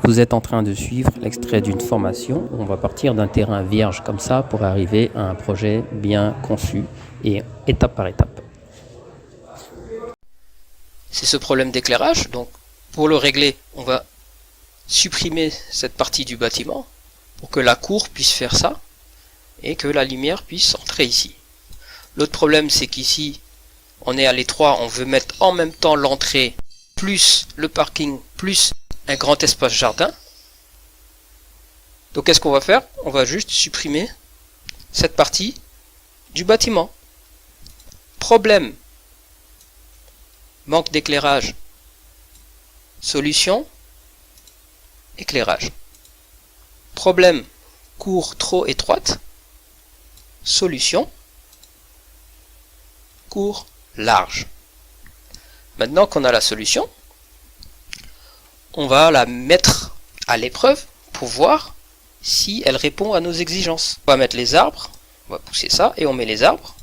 Vous êtes en train de suivre l'extrait d'une formation où on va partir d'un terrain vierge comme ça pour arriver à un projet bien conçu et étape par étape. C'est ce problème d'éclairage, donc pour le régler, on va supprimer cette partie du bâtiment pour que la cour puisse faire ça et que la lumière puisse entrer ici. L'autre problème, c'est qu'ici, on est à l'étroit, on veut mettre en même temps l'entrée plus le parking plus un grand espace jardin. Donc qu'est-ce qu'on va faire? On va juste supprimer cette partie du bâtiment. Problème, manque d'éclairage. Solution, éclairage. Problème, cour trop étroite. Solution, cour large. Maintenant qu'on a la solution, on va la mettre à l'épreuve pour voir si elle répond à nos exigences. On va mettre les arbres, on va pousser ça et on met les arbres.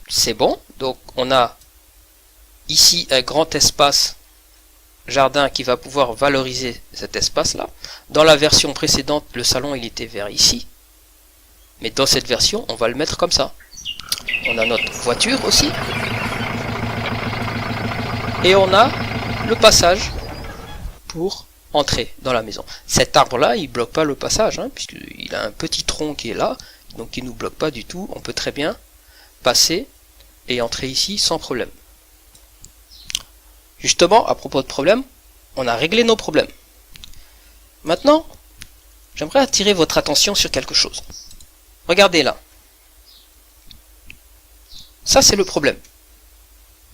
C'est bon, donc on a ici un grand espace jardin qui va pouvoir valoriser cet espace-là. Dans la version précédente, le salon il était vers ici. Mais dans cette version, on va le mettre comme ça. On a notre voiture aussi. Et on a le passage pour entrer dans la maison. Cet arbre-là, il ne bloque pas le passage, hein, puisqu'il a un petit tronc qui est là, donc il ne nous bloque pas du tout. On peut très bien passer et entrer ici sans problème. Justement, à propos de problème, on a réglé nos problèmes. Maintenant, j'aimerais attirer votre attention sur quelque chose. Regardez là. Ça, c'est le problème.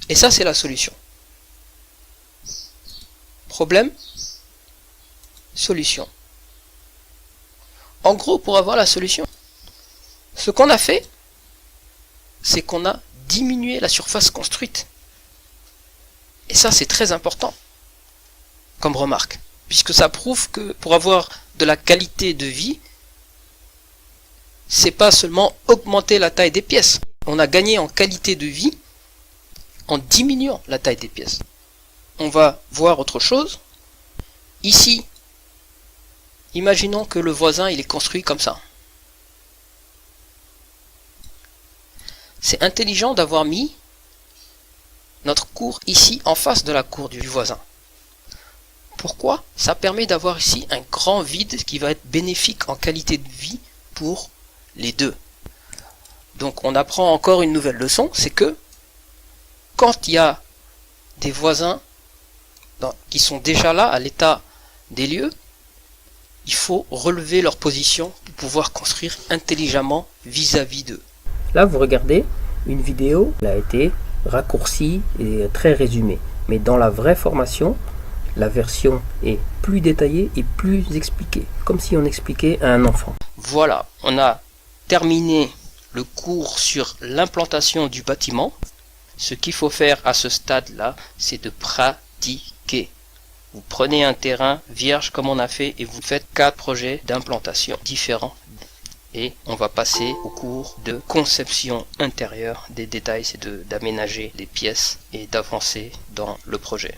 Et ça, c'est la solution. Problème, solution. En gros, pour avoir la solution, ce qu'on a fait, c'est qu'on a diminué la surface construite. Et ça, c'est très important comme remarque, puisque ça prouve que pour avoir de la qualité de vie, c'est pas seulement augmenter la taille des pièces. On a gagné en qualité de vie en diminuant la taille des pièces. On va voir autre chose. Ici, imaginons que le voisin il est construit comme ça. C'est intelligent d'avoir mis notre cour ici en face de la cour du voisin. Pourquoi? Ça permet d'avoir ici un grand vide qui va être bénéfique en qualité de vie pour les deux. Donc on apprend encore une nouvelle leçon, c'est que quand il y a des voisins qui sont déjà là à l'état des lieux, il faut relever leur position pour pouvoir construire intelligemment vis-à-vis d'eux. Là, vous regardez une vidéo, elle a été raccourcie et très résumée. Mais dans la vraie formation, la version est plus détaillée et plus expliquée, comme si on expliquait à un enfant. Voilà, on a terminé le cours sur l'implantation du bâtiment. Ce qu'il faut faire à ce stade-là, c'est de pratiquer. Vous prenez un terrain vierge comme on a fait et vous faites 4 projets d'implantation différents. Et on va passer au cours de conception intérieure des détails, c'est d'aménager les pièces et d'avancer dans le projet.